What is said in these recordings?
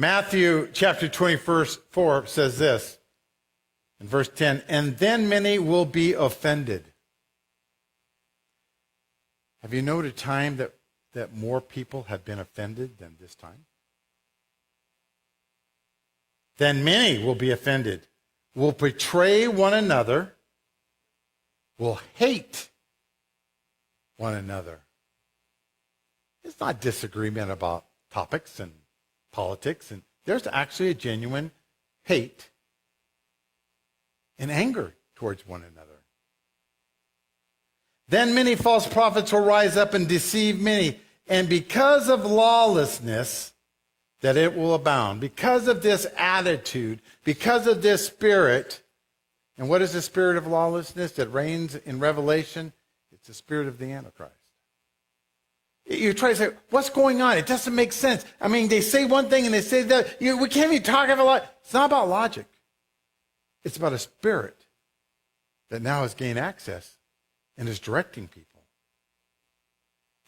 Matthew chapter 20, verse 4 says this in verse 10, and then many will be offended. Have you noted a time that more people have been offended than this time? Then many will be offended, will betray one another, will hate one another. It's not disagreement about topics and politics, and there's actually a genuine hate and anger towards one another. Then many false prophets will rise up and deceive many, and because of lawlessness, that it will abound. Because of this attitude, because of this spirit, and what is the spirit of lawlessness that reigns in Revelation? It's the spirit of the Antichrist. You try to say, what's going on? It doesn't make sense. I mean, they say one thing and they say that. We can't even talk about lot. It's not about logic. It's about a spirit that now has gained access and is directing people.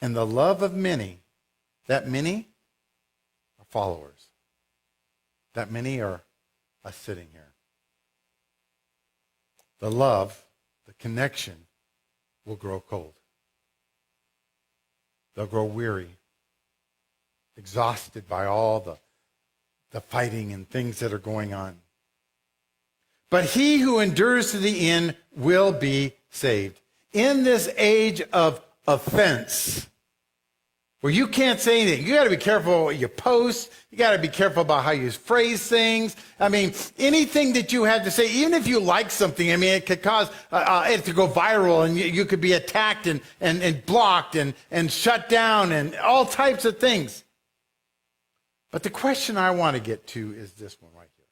And the love of many, that many are followers. That many are us sitting here. The love, the connection will grow cold. They'll grow weary, exhausted by all the fighting and things that are going on. But he who endures to the end will be saved. In this age of offense, where you can't say anything, you got to be careful what you post. You got to be careful about how you phrase things. I mean, anything that you have to say, even if you like something, I mean, it could cause it to go viral, and you could be attacked and blocked and shut down and all types of things. But the question I want to get to is this one right here.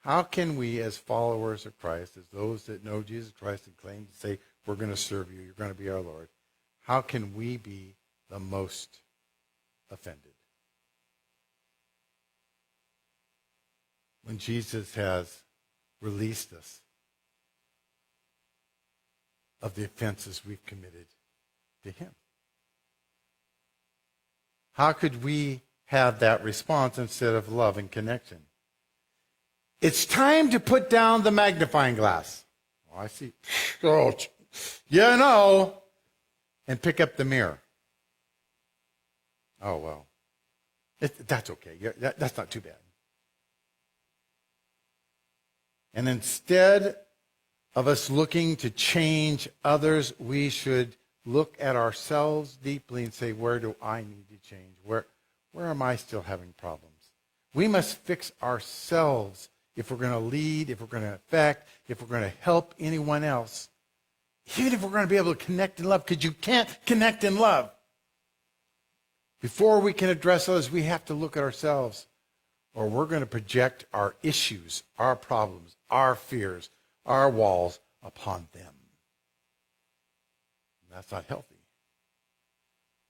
How can we, as followers of Christ, as those that know Jesus Christ and claim to say, we're going to serve you, you're going to be our Lord, how can we be the most offended? When Jesus has released us of the offenses we've committed to him. How could we have that response instead of love and connection? It's time to put down the magnifying glass. Oh, I see. Oh, you know. And pick up the mirror. Oh, well, that's okay. That's not too bad. And instead of us looking to change others, we should look at ourselves deeply and say, where do I need to change? Where am I still having problems? We must fix ourselves if we're going to lead, if we're going to affect, if we're going to help anyone else. Even if we're going to be able to connect in love, because you can't connect in love. Before we can address others, we have to look at ourselves, or we're going to project our issues, our problems, our fears, our walls upon them. And that's not healthy.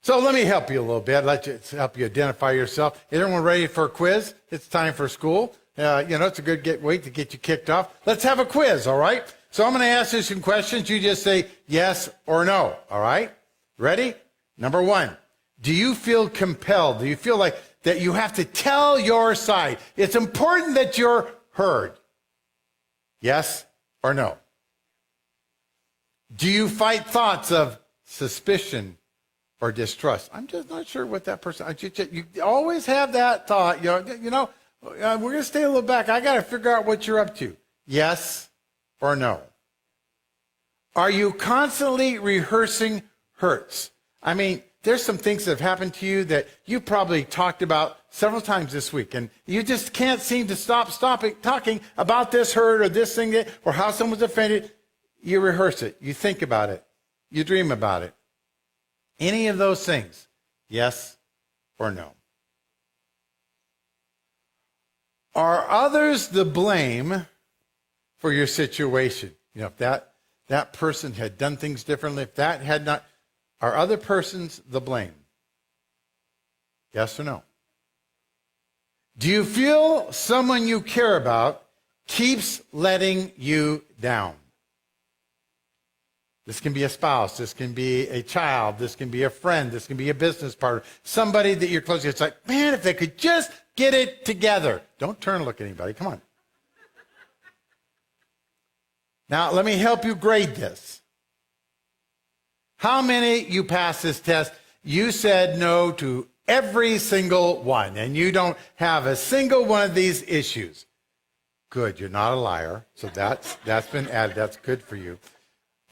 So let me help you a little bit. Let's help you identify yourself. Is everyone ready for a quiz? It's time for school. It's a good way to get you kicked off. Let's have a quiz, all right? So I'm going to ask you some questions. You just say yes or no, all right? Ready? Number one. Do you feel compelled? Do you feel like that you have to tell your side? It's important that you're heard. Yes or no? Do you fight thoughts of suspicion or distrust? I'm just not sure what that person. You always have that thought. We're going to stay a little back. I got to figure out what you're up to. Yes or no? Are you constantly rehearsing hurts? I mean, there's some things that have happened to you that you probably talked about several times this week, and you just can't seem to stop talking about this hurt or this thing or how someone's offended. You rehearse it. You think about it. You dream about it. Any of those things, yes or no? Are others the blame for your situation? If that person had done things differently, if that had not, are other persons the blame? Yes or no? Do you feel someone you care about keeps letting you down? This can be a spouse. This can be a child. This can be a friend. This can be a business partner. Somebody that you're close to. It's like, man, if they could just Get it together. Don't turn and look at anybody. Come on. Now, let me help you grade this. How many you passed this test? You said no to every single one, and you don't have a single one of these issues. Good, you're not a liar, so that's been added. That's good for you.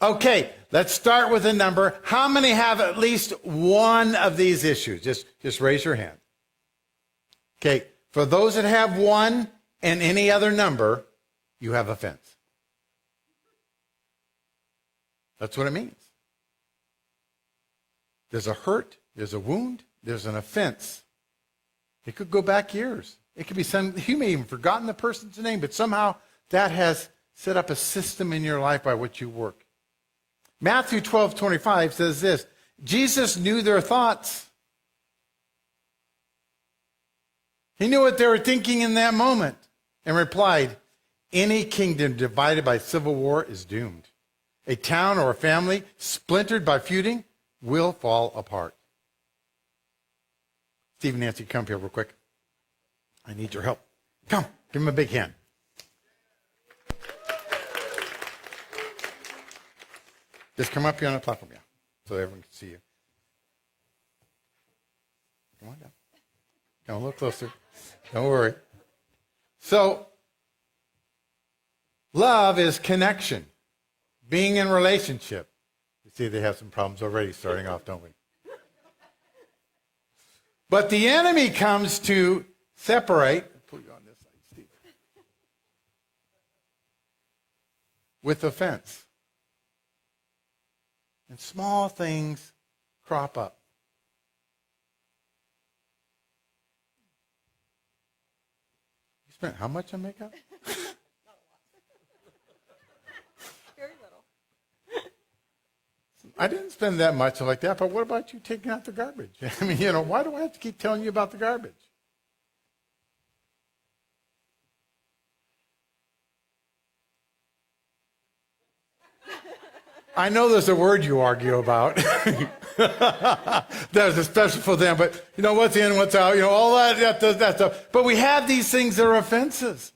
Okay, let's start with a number. How many have at least one of these issues? Just raise your hand. Okay, for those that have one and any other number, you have offense. That's what it means. There's a hurt, there's a wound, there's an offense. It could go back years. It could be you may even forgotten the person's name, but somehow that has set up a system in your life by which you work. Matthew 12:25 says this, Jesus knew their thoughts. He knew what they were thinking in that moment and replied, any kingdom divided by civil war is doomed. A town or a family splintered by feuding will fall apart. Steve and Nancy, come here real quick. I need your help. Come, give them a big hand. Just come up here on the platform, yeah, so everyone can see you. Come on down. Come a little closer. Don't worry. So, love is connection, being in relationship. You see they have some problems already starting off, don't we? But the enemy comes to separate. I'll put you on this side, Steve. With offense. And small things crop up. You spent how much on makeup? Very little. I didn't spend that much like that, but what about you taking out the garbage? I mean, why do I have to keep telling you about the garbage? I know there's a word you argue about. There's a special for them, but what's in, what's out, all that stuff. But we have these things that are offenses.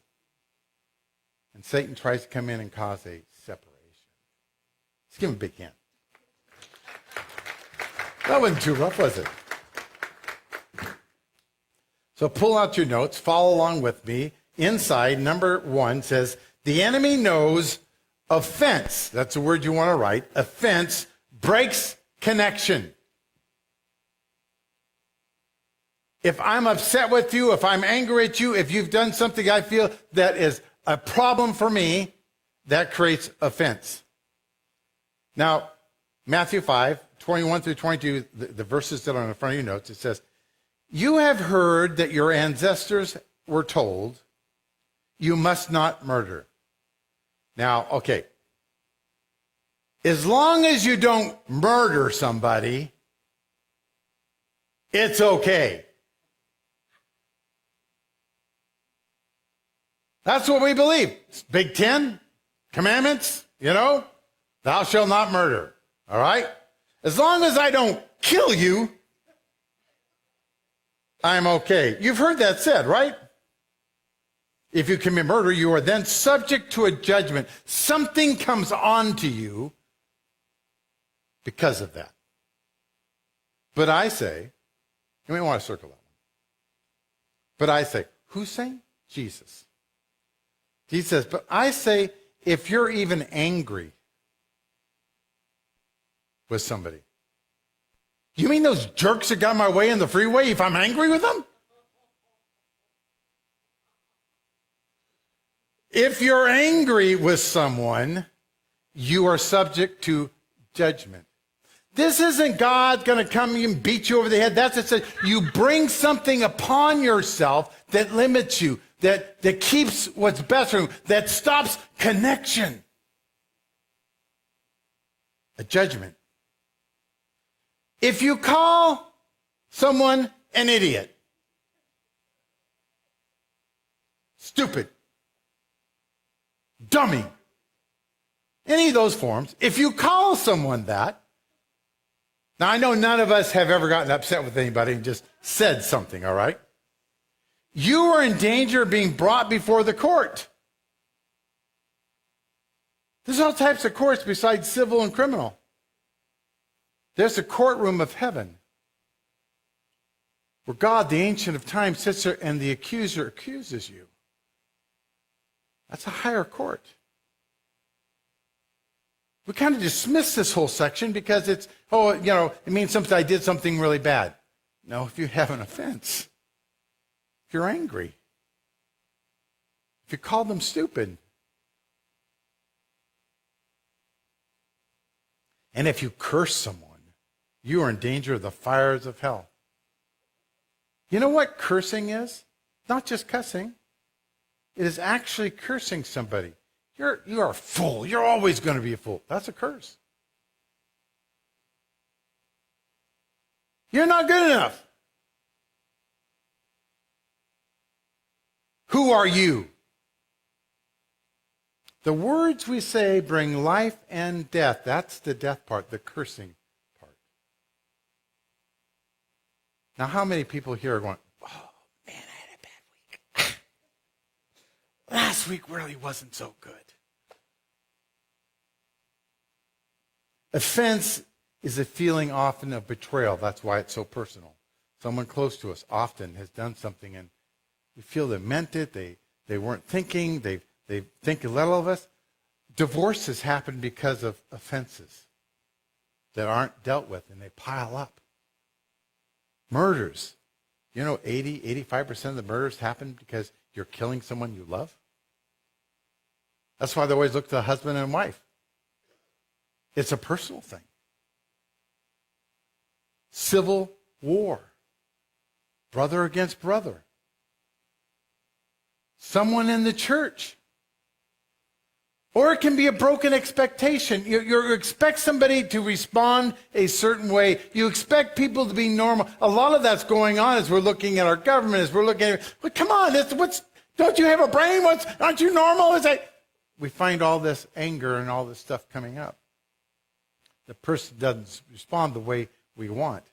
And Satan tries to come in and cause a separation. Let's give him a big hand. That wasn't too rough, was it? So pull out your notes, follow along with me. Inside, number 1 says, the enemy knows offense, that's the word you want to write, offense breaks connection. If I'm upset with you, if I'm angry at you, if you've done something I feel that is a problem for me, that creates offense. Now, Matthew 5:21 through 22, the verses that are in the front of your notes, it says, you have heard that your ancestors were told, you must not murder. Now, okay, as long as you don't murder somebody, it's okay. That's what we believe. It's Big Ten, commandments, thou shalt not murder, all right? As long as I don't kill you, I'm okay. You've heard that said, right? If you commit murder, you are then subject to a judgment. Something comes on to you because of that. But I say, you may want to circle that one. But I say, who's saying? Jesus. He says, but I say, if you're even angry with somebody, you mean those jerks that got in my way in the freeway, if I'm angry with them? If you're angry with someone, you are subject to judgment. This isn't God going to come and beat you over the head. That's it. You bring something upon yourself that limits you, that keeps what's best for you, that stops connection. A judgment. If you call someone an idiot, stupid, dummy, any of those forms, if you call someone that, now I know none of us have ever gotten upset with anybody and just said something, all right? you are in danger of being brought before the court. There's all types of courts besides civil and criminal. There's the courtroom of heaven, where God, the Ancient of Time, sits there and the accuser accuses you. That's a higher court. We kind of dismiss this whole section because it's, it means I did something really bad. No, if you have an offense, if you're angry, if you call them stupid, and if you curse someone, you are in danger of the fires of hell. You know what cursing is? Not just cussing. It is actually cursing somebody. You are a fool. You're always going to be a fool. That's a curse. You're not good enough. Who are you? The words we say bring life and death. That's the death part, the cursing part. Now, how many people here are going, oh, man, I had a bad week. Last week really wasn't so good. Offense is a feeling often of betrayal. That's why it's so personal. Someone close to us often has done something and we feel they meant it. They weren't thinking. They think little of us. Divorces happen because of offenses that aren't dealt with, and they pile up. Murders. 85% of the murders happen because you're killing someone you love. That's why they always look to the husband and wife. It's a personal thing. Civil war. Brother against brother. Someone in the church. Or it can be a broken expectation. You expect somebody to respond a certain way. You expect people to be normal. A lot of that's going on as we're looking at our government, as we're looking at, well, come on, don't you have a brain? Aren't you normal? We find all this anger and all this stuff coming up. The person doesn't respond the way we want.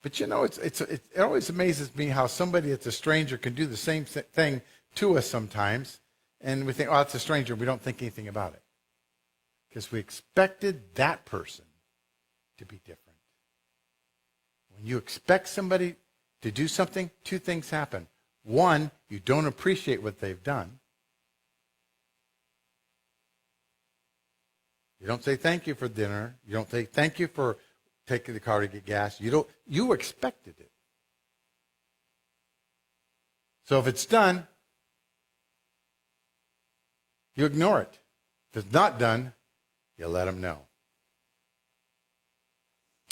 But it always amazes me how somebody that's a stranger can do the same thing to us sometimes. And we think, oh, it's a stranger. We don't think anything about it. Because we expected that person to be different. When you expect somebody to do something, two things happen. One, you don't appreciate what they've done. You don't say thank you for dinner. You don't say thank you for taking the car to get gas. You expected it. So if it's done, you ignore it. If it's not done, you let them know.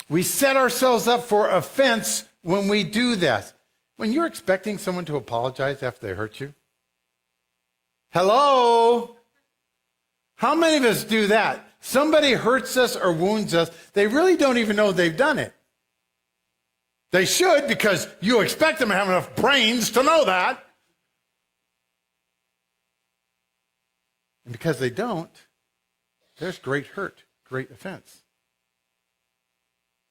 We set ourselves up for offense when we do that. When you're expecting someone to apologize after they hurt you. Hello? How many of us do that? Somebody hurts us or wounds us. They really don't even know they've done it. They should, because you expect them to have enough brains to know that. And because they don't, there's great hurt, great offense.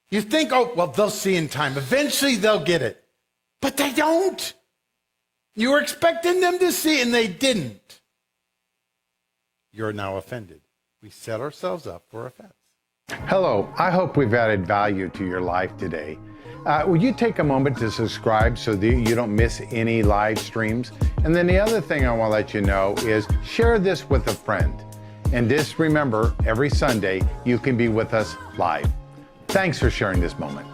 You think, oh, well, they'll see in time. Eventually they'll get it. But they don't. You were expecting them to see, and they didn't. You're now offended. We set ourselves up for offense. Hello, I hope we've added value to your life today. Would you take a moment to subscribe so that you don't miss any live streams? And then the other thing I want to let you know is share this with a friend. And just remember, every Sunday you can be with us live. Thanks for sharing this moment.